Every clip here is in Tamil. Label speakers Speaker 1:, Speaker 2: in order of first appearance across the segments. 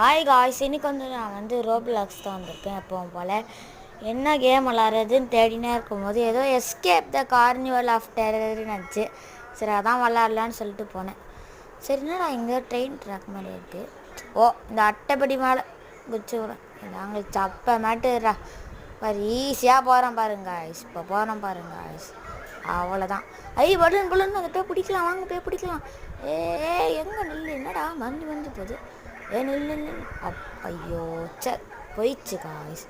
Speaker 1: ஹாய் காய்ஸ், இன்னைக்கு நான் ரோப்ளாக்ஸ் தான் வந்திருக்கேன். எப்பவும் போல் என்ன கேம் விளாட்றதுன்னு தேடினே இருக்கும்போது ஏதோ எஸ்கேப் த கார்னிவல் ஆஃப் டெரர்னு நினச்சி சரி அதான் விளாட்லான்னு சொல்லிட்டு போனேன். சரி என்னடா இங்கே ட்ரெயின் ட்ராக் மாதிரி இருக்குது. இந்த அட்டைப்படி மேலே குச்சி விடும் நாங்கள் சப்பை மாட்டுறா பாரு, ஈஸியாக போகிறோம் பாருங்க காய்ஸ். இப்போ போகிறோம் பாருங்க காய்ஸ், அவ்வளோதான். பலூன் பலூன் அதை போய் பிடிக்கலாம், வாங்க போய் பிடிக்கலாம். எங்கே நில்லு, என்னடா வந்து போகுது. நில்லு ஐயோ போயிடுச்சு காய்ஸ்.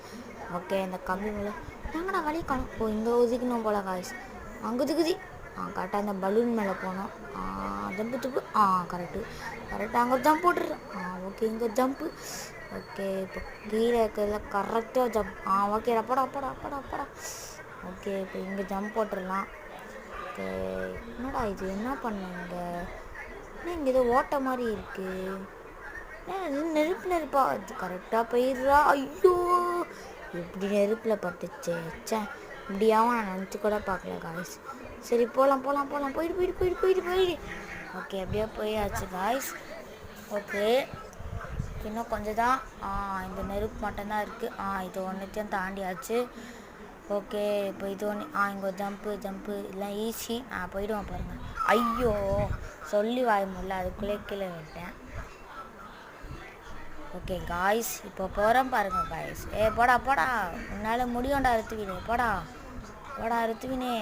Speaker 1: ஓகே, இந்த கம்பி மேலே நாங்கடா வழி காணும். இங்கே ஒதுக்கணும் போல் காய்ஸ். அங்கே குதி கரெக்டாக அந்த பலூன் மேலே போனோம். துப்பு கரெக்டாக அங்கே ஜம்ப் போட்டுடுறேன். ஓகே, இங்கே ஜம்ப்பு. ஓகே, இப்போ கீழே இருக்கிறதுல கரெக்டாக ஜம்ப். ஓகே, அப்படா. ஓகே, இப்போ இங்கே ஜம்ப் போட்டுடலாம். ஓகே, என்னடா இது என்ன பண்ணுங்க? இங்கே ஏதோ ஓட்ட மாதிரி இருக்குது. நெருப்பா அது கரெக்டாக போயிடுறா. ஐயோ, இப்படி நெருப்பில் பட்டுச்சே. இப்படியாவும் நான் நினச்சி கூட பார்க்கல காய்ஸ். சரி போகலாம் போயிடு. ஓகே, அப்படியே போயாச்சு காய்ஸ். ஓகே, இன்னும் கொஞ்சம் தான். இந்த நெருப்பு மட்டும்தான் இருக்குது. இது ஒன்றுத்தையும் தாண்டியாச்சு. ஓகே, இப்போ இது ஒன்று. இங்கே ஜம்ப்பு இல்லை ஈஸி. போயிடுவோம் பாருங்கள். ஐயோ, சொல்லி வாய் முடியல, அதுக்குள்ளே கீழே விட்டேன். ஓகே காய்ஸ், இப்போ போகிறோம் பாருங்க காய்ஸ். போடா உன்னால் முடியும்டா அறுத்துவினே. போடா அறுத்துவினே.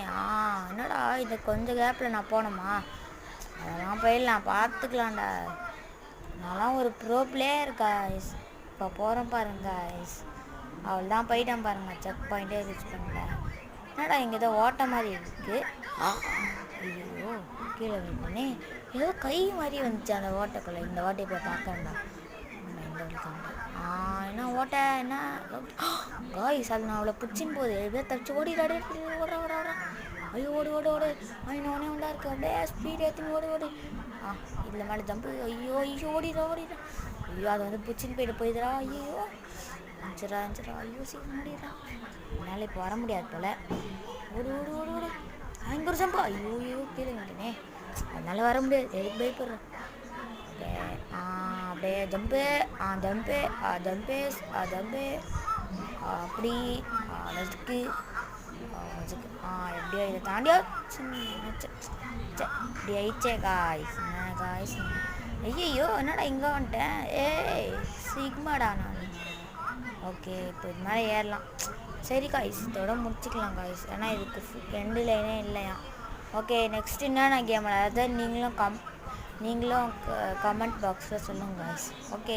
Speaker 1: என்னடா இந்த கொஞ்சம் கேப்பில் நான் போனோமா? அதெல்லாம் போயிடலாம், பார்த்துக்கலாம்டா. நான்லாம் ஒரு ப்ரோ பிளேயர் காய்ஸ். இப்போ போகிறோம் பாருங்க காய்ஸ். அவள் தான் போயிட்டான் பாருங்க. செக் பாயிண்ட்டே ரீச் பண்ணல. என்னடா இங்கே ஏதோ ஓட்ட மாதிரி இருக்குது. ஐயோ, கீழே விட்டனே. ஏதோ கை மாதிரி வந்துச்சு அந்த ஓட்டைக்குள்ளே. இந்த ஓட்டையை போய் பார்க்கறேன்டா. என்ன ஓட்ட என்ன காய்ஸ், அது நான் அவளை பிடிச்சின்னு போகுது. எப்படியோ தச்சு ஓடிடாடே. ஓடுறா. ஐயோ ஓடு. இன்னும் ஒன்றே ஒன்றா இருக்குது. அப்படியே ஸ்பீட் ஏற்றி ஓடு. இதில் மேலே ஜம்பு. ஐயோ ஓடிடா. ஐயோ, அது பிடிச்சின்னு போயிடுறா. ஐயோ அஞ்சிரா. ஐயோ சீக்கிரம் ஓடிடுறா. என்னால் இப்போ வர முடியாது போல். ஓடு. இங்கே ஒரு ஜம்பு. ஐயோ கீழே விட்டனே. அதனால் வர முடியாது. எதுக்கு பயப்படுறேன். அப்படியே ஜம்பு. அப்படி நசுக்கு. எப்படியோ இதை தாண்டியா இப்படி ஆயிடுச்சே காய்ஸ். ஐயோ, என்னடா இங்கே வந்துட்டேன். சிக்மாடா நான். ஓகே, இப்போ இது மேலே ஏறலாம். சரி காய்ஸ், இதோட முடிச்சுக்கலாம் காய்ஸ். ஏன்னா இதுக்கு ரெண்டு லைனே இல்லையா. ஓகே, நெக்ஸ்ட் என்னென்ன கேம் விளையாடுறது நீங்களும் கமெண்ட் பாக்ஸில் சொல்லுங்கள் காய்ஸ். ஓகே.